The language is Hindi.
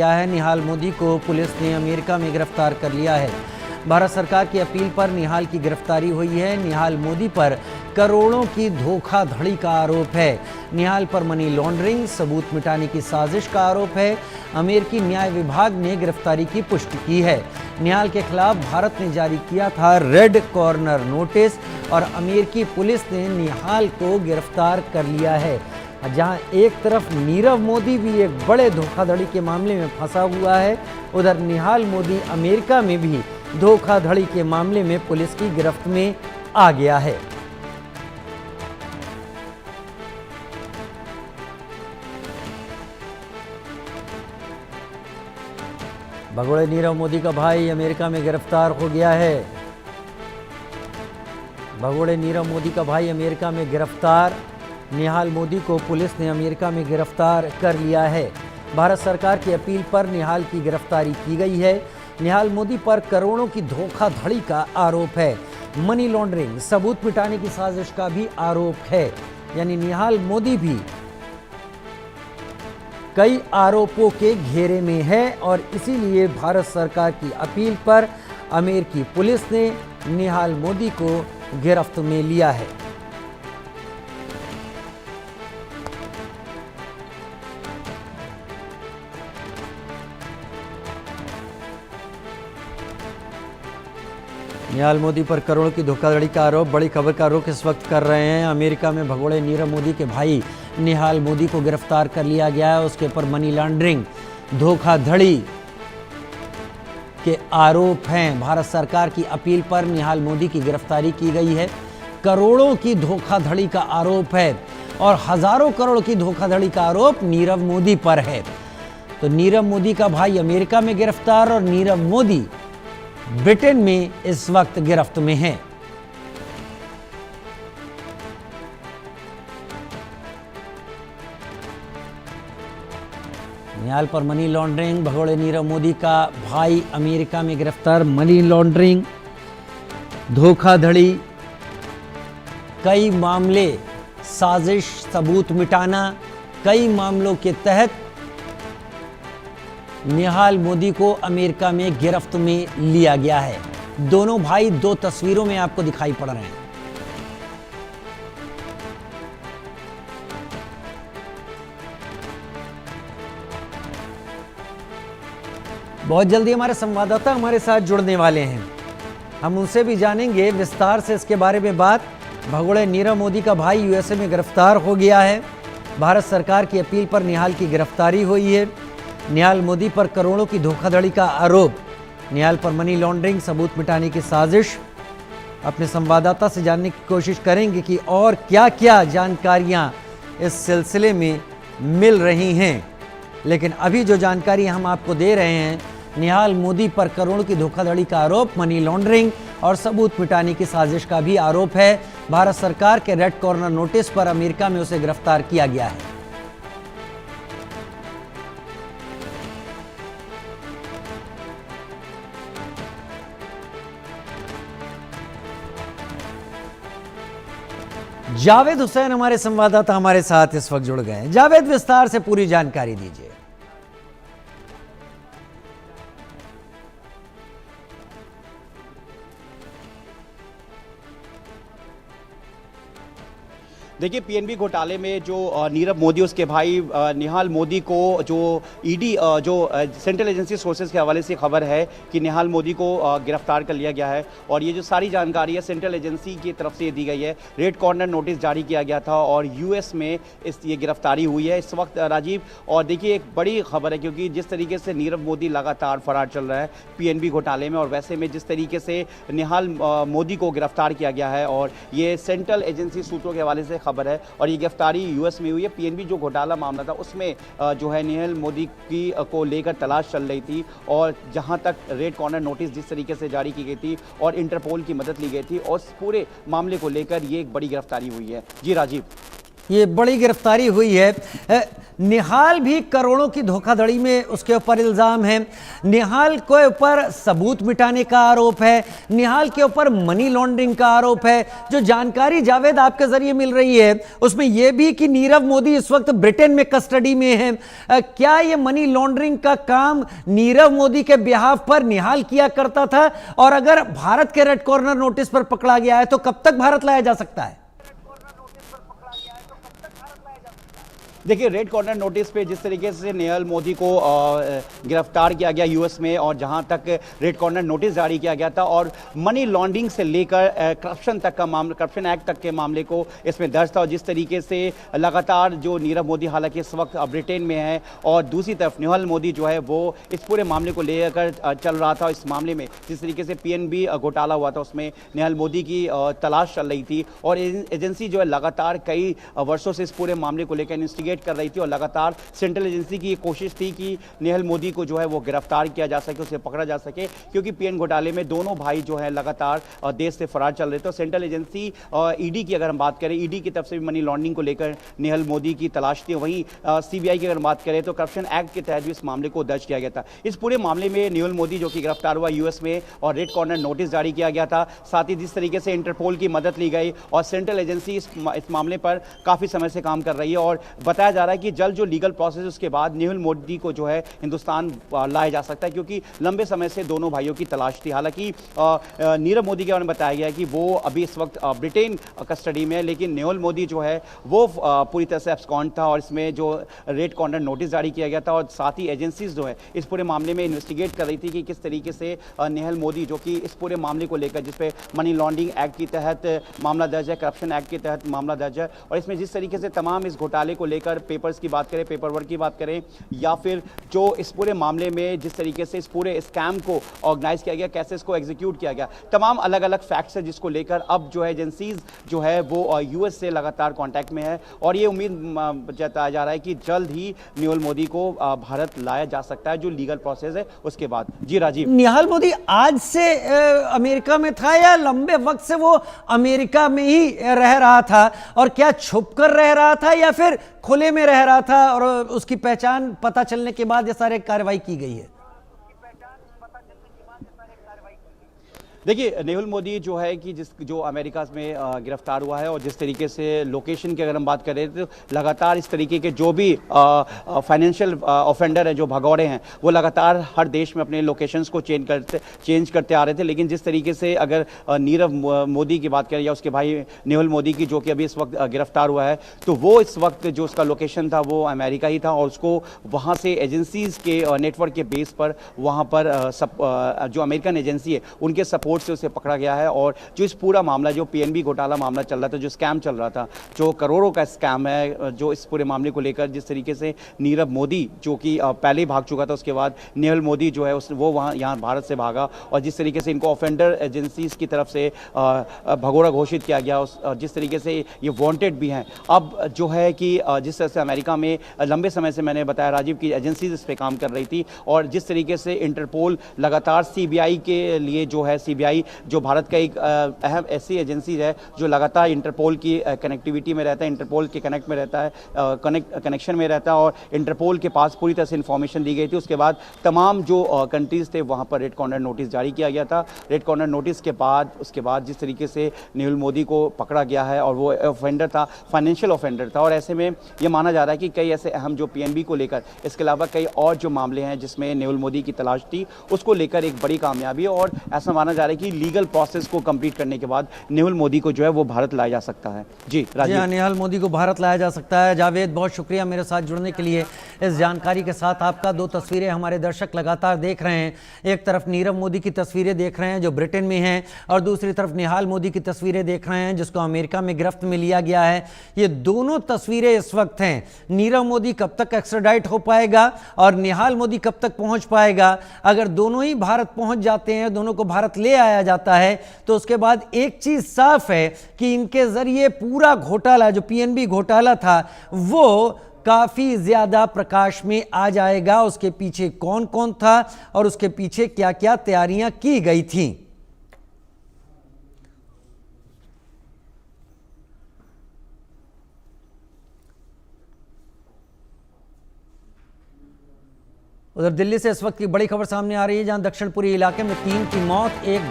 क्या है, निहाल मोदी को पुलिस ने अमेरिका में गिरफ्तार कर लिया है। भारत सरकार की अपील पर निहाल की गिरफ्तारी हुई है। निहाल मोदी पर करोड़ों की धोखाधड़ी का आरोप है। निहाल पर मनी लॉन्ड्रिंग, सबूत मिटाने की साजिश का आरोप है। अमेरिकी न्याय विभाग ने गिरफ्तारी की पुष्टि की है। निहाल के खिलाफ भारत ने जारी किया था रेड कॉर्नर नोटिस और अमेरिकी पुलिस ने निहाल को गिरफ्तार कर लिया है। जहां एक तरफ नीरव मोदी भी एक बड़े धोखाधड़ी के मामले में फंसा हुआ है, उधर निहाल मोदी अमेरिका में भी धोखाधड़ी के मामले में पुलिस की गिरफ्त में आ गया है। भगोड़े नीरव मोदी का भाई अमेरिका में गिरफ्तार हो गया है। भगोड़े नीरव मोदी का भाई अमेरिका में गिरफ्तार। निहाल मोदी को पुलिस ने अमेरिका में गिरफ्तार कर लिया है। भारत सरकार की अपील पर निहाल की गिरफ्तारी की गई है। निहाल मोदी पर करोड़ों की धोखाधड़ी का आरोप है। मनी लॉन्ड्रिंग, सबूत मिटाने की साजिश का भी आरोप है। यानी निहाल मोदी भी कई आरोपों के घेरे में है और इसीलिए भारत सरकार की अपील पर अमेरिकी पुलिस ने निहाल मोदी को गिरफ्त में लिया है। निहाल मोदी पर करोड़ों की धोखाधड़ी का आरोप। बड़ी खबर का रुख इस वक्त कर रहे हैं। अमेरिका में भगोड़े नीरव मोदी के भाई निहाल मोदी को गिरफ्तार कर लिया गया है। उसके ऊपर मनी लॉन्ड्रिंग, धोखाधड़ी के आरोप हैं। भारत सरकार की अपील पर निहाल मोदी की गिरफ्तारी की गई है। करोड़ों की धोखाधड़ी का आरोप है और हजारों करोड़ की धोखाधड़ी का आरोप नीरव मोदी पर है। तो नीरव मोदी का भाई अमेरिका में गिरफ्तार और नीरव मोदी ब्रिटेन में इस वक्त गिरफ्त में है। निहाल पर मनी लॉन्ड्रिंग, भगोड़े नीरव मोदी का भाई अमेरिका में गिरफ्तार। मनी लॉन्ड्रिंग, धोखाधड़ी, कई मामले, साजिश, सबूत मिटाना, कई मामलों के तहत निहाल मोदी को अमेरिका में गिरफ्त में लिया गया है। दोनों भाई दो तस्वीरों में आपको दिखाई पड़ रहे हैं। बहुत जल्दी हमारे संवाददाता हमारे साथ जुड़ने वाले हैं। हम उनसे भी जानेंगे विस्तार से इसके बारे में बात। भगोड़े नीरव मोदी का भाई यूएसए में गिरफ्तार हो गया है। भारत सरकार की अपील पर निहाल की गिरफ्तारी हुई है। निहाल मोदी पर करोड़ों की धोखाधड़ी का आरोप। निहाल पर मनी लॉन्ड्रिंग, सबूत मिटाने की साजिश। अपने संवाददाता से जानने की कोशिश करेंगे कि और क्या क्या जानकारियां इस सिलसिले में मिल रही हैं। लेकिन अभी जो जानकारी हम आपको दे रहे हैं, निहाल मोदी पर करोड़ों की धोखाधड़ी का आरोप, मनी लॉन्ड्रिंग और सबूत मिटाने की साजिश का भी आरोप है। भारत सरकार के रेड कॉर्नर नोटिस पर अमेरिका में उसे गिरफ्तार किया गया है। जावेद हुसैन हमारे संवाददाता हमारे साथ इस वक्त जुड़ गए हैं। जावेद, विस्तार से पूरी जानकारी दीजिए। देखिए, पीएनबी घोटाले में जो नीरव मोदी, उसके भाई निहाल मोदी को जो ईडी जो सेंट्रल एजेंसी सोर्सेज के हवाले से खबर है कि निहाल मोदी को गिरफ्तार कर लिया गया है। और ये जो सारी जानकारी है सेंट्रल एजेंसी की तरफ से दी गई है। रेड कॉर्नर नोटिस जारी किया गया था और यूएस में ये गिरफ्तारी हुई है इस वक्त, राजीव। और देखिए, एक बड़ी खबर है क्योंकि जिस तरीके से नीरव मोदी लगातार फरार चल रहा है पीएनबी घोटाले में, और वैसे में जिस तरीके से निहाल मोदी को गिरफ्तार किया गया है, और ये सेंट्रल एजेंसी सूत्रों के हवाले से खबर है। और ये गिरफ्तारी यूएस में हुई है। पीएनबी जो घोटाला मामला था उसमें जो है निहाल मोदी की को लेकर तलाश चल रही थी, और जहां तक रेड कॉर्नर नोटिस जिस तरीके से जारी की गई थी और इंटरपोल की मदद ली गई थी, और पूरे मामले को लेकर ये एक बड़ी गिरफ्तारी हुई है। जी राजीव। ये बड़ी गिरफ्तारी हुई है। निहाल भी करोड़ों की धोखाधड़ी में उसके ऊपर इल्जाम है। निहाल के ऊपर सबूत मिटाने का आरोप है। निहाल के ऊपर मनी लॉन्ड्रिंग का आरोप है। जो जानकारी जावेद आपके जरिए मिल रही है उसमें यह भी कि नीरव मोदी इस वक्त ब्रिटेन में कस्टडी में है। क्या यह मनी लॉन्ड्रिंग का काम नीरव मोदी के बिहाफ पर निहाल किया करता था? और अगर भारत के रेड कॉर्नर नोटिस पर पकड़ा गया है तो कब तक भारत लाया जा सकता है? देखिए, रेड कॉर्नर नोटिस पे जिस तरीके से निहाल मोदी को गिरफ्तार किया गया यूएस में, और जहां तक रेड कॉर्नर नोटिस जारी किया गया था और मनी लॉन्ड्रिंग से लेकर करप्शन तक का मामला, करप्शन एक्ट तक के मामले को इसमें दर्ज था। और जिस तरीके से लगातार जो नीरव मोदी हालांकि इस वक्त ब्रिटेन में है और दूसरी तरफ निहाल मोदी जो है वो इस पूरे मामले को लेकर चल रहा था। इस मामले में जिस तरीके से पीएनबी घोटाला हुआ था उसमें निहाल मोदी की तलाश चल रही थी और एजेंसी जो है लगातार कई वर्षों से इस पूरे मामले को लेकर इन्वेस्टिगेट कर रही थी और लगातार सेंट्रल एजेंसी की कोशिश थी कि निहाल मोदी को जो है वो गिरफ्तार किया जा सके, उसे पकड़ा जा सके, क्योंकि पीएन घोटाले में दोनों भाई जो है लगातार देश से फरार चल रहे थे। सेंट्रल एजेंसी ईडी की अगर हम बात करें, ईडी की तरफ से भी मनी लॉन्ड्रिंग को लेकर निहाल मोदी की तलाश थी। वहीं सीबीआई की अगर बात करें तो करप्शन एक्ट के तहत भी इस मामले को दर्ज किया गया था। इस पूरे मामले में निहाल मोदी जो कि गिरफ्तार हुआ यूएस में और रेड कॉर्नर नोटिस जारी किया गया था। साथ ही जिस तरीके से इंटरपोल की मदद ली गई और सेंट्रल एजेंसी इस मामले पर काफी समय से काम कर रही है और बताया जा रहा है कि जल्द जो लीगल प्रोसेस उसके बाद निहाल मोदी को जो है हिंदुस्तान लाया जा सकता है, क्योंकि लंबे समय से दोनों भाइयों की तलाश थी। हालांकि नीरव मोदी के बारे में बताया गया है कि वो अभी इस वक्त ब्रिटेन कस्टडी में है, लेकिन निहाल मोदी जो है वो पूरी तरह से एब्सकॉन्ड था और इसमें जो रेड कॉर्नर नोटिस जारी किया गया था और साथ ही एजेंसीज जो है इस पूरे मामले में इन्वेस्टिगेट कर रही थी कि किस तरीके से निहाल मोदी जो कि इस पूरे मामले को लेकर जिसपे मनी लॉन्ड्रिंग एक्ट के तहत मामला दर्ज है, करप्शन एक्ट के तहत मामला दर्ज है और इसमें जिस तरीके से तमाम इस घोटाले को लेकर पेपर्स की बात करें, पेपर वर्क की बात करें या फिर जो इस पूरे मामले में जिस तरीके से इस पूरे स्कैम को ऑर्गेनाइज किया गया, कैसे इसको एग्जीक्यूट किया गया, तमाम अलग अलग फैक्ट्स है जिसको लेकर अब जो है एजेंसीज जो है वो यूएस से लगातार कांटेक्ट में है और ये उम्मीद जताया जा रहा है कि जल्द ही निहाल मोदी को भारत लाया जा सकता है जो लीगल प्रोसेस है उसके बाद। जी राजीव, निहाल मोदी आज से अमेरिका में था या लंबे वक्त से वो अमेरिका में ही रह रहा था और क्या छुपकर रह रहा था या फिर खुले में रह रहा था और उसकी पहचान पता चलने के बाद ये सारे कार्रवाई की गई है? देखिए, निहाल मोदी जो है कि जो अमेरिका में गिरफ्तार हुआ है और जिस तरीके से लोकेशन की अगर हम बात करें तो लगातार इस तरीके के जो भी फाइनेंशियल ऑफेंडर हैं, जो भगौड़े हैं, वो लगातार हर देश में अपने लोकेशंस को चेंज करते आ रहे थे। लेकिन जिस तरीके से अगर नीरव मोदी की बात करें या उसके भाई निहाल मोदी की जो कि अभी इस वक्त गिरफ्तार हुआ है, तो वो इस वक्त जो उसका लोकेशन था वो अमेरिका ही था और उसको वहाँ से एजेंसीज के नेटवर्क के बेस पर वहाँ पर जो अमेरिकन एजेंसी है उनके सपोर्ट से उसे पकड़ा गया है। और जो इस पूरा मामला, जो पीएनबी घोटाला मामला चल रहा था, जो स्कैम चल रहा था, जो करोड़ों का स्कैम है, जो इस पूरे मामले को लेकर जिस तरीके से नीरव मोदी जो कि पहले ही भाग चुका था, उसके बाद निहाल मोदी जो है वो वहाँ यहाँ भारत से भागा और जिस तरीके से इनको ऑफेंडर एजेंसीज की तरफ से भगोड़ा घोषित किया गया, जिस तरीके से ये वांटेड भी हैं। अब जो है कि जिस तरह से अमेरिका में लंबे समय से मैंने बताया राजीव की एजेंसीज इस पर काम कर रही थी और जिस तरीके से इंटरपोल लगातार सीबीआई के लिए जो है, सीबीआई जो भारत का एक अहम ऐसी एजेंसी है जो लगातार इंटरपोल की कनेक्टिविटी में रहता है, इंटरपोल के कनेक्ट में रहता है, कनेक्शन में रहता है और इंटरपोल के पास पूरी तरह से इंफॉर्मेशन दी गई थी। उसके बाद तमाम जो कंट्रीज थे वहाँ पर रेड कॉर्नर नोटिस जारी किया गया था। रेड कॉर्नर नोटिस के बाद उसके बाद जिस तरीके से निहाल मोदी को पकड़ा गया है और वो ऑफेंडर था, फाइनेंशियल ऑफेंडर था और ऐसे में ये माना जा रहा है कि कई ऐसे अहम जो पीएनबी को लेकर, इसके अलावा कई और जो मामले हैं जिसमें निहाल मोदी की तलाश थी, उसको लेकर एक बड़ी कामयाबी और ऐसा माना जा रहा है कि लीगल प्रोसेस को कंप्लीट करने के बाद निहाल मोदी को जो है वो भारत लाया जा सकता है। जी राजीव, निहाल मोदी को भारत लाया जा सकता है। जावेद, बहुत शुक्रिया मेरे साथ जुड़ने के लिए। इस जानकारी के साथ आपका दो तस्वीरें हमारे दर्शक लगातार देख रहे हैं। एक तरफ नीरव मोदी की तस्वीरें देख रहे हैं जो ब्रिटेन में हैं और दूसरी तरफ निहाल मोदी की तस्वीरें देख रहे हैं जिसको अमेरिका में गिरफ्त में लिया गया है। ये दोनों तस्वीरें इस वक्त हैं। नीरव मोदी कब तक एक्स्ट्राडाइट हो पाएगा और निहाल मोदी कब तक पहुंच पाएगा? अगर दोनों ही भारत पहुंच जाते हैं, दोनों को भारत ले आया जाता है, तो उसके बाद एक चीज साफ है कि इनके जरिए पूरा घोटाला, जो पीएनबी घोटाला था, वो काफी ज्यादा प्रकाश में आ जाएगा। उसके पीछे कौन कौन था और उसके पीछे क्या क्या तैयारियां की गई थीं। उधर दिल्ली से इस वक्त की बड़ी खबर सामने आ रही है, जहां दक्षिण पूरी इलाके में 3 की मौत, एक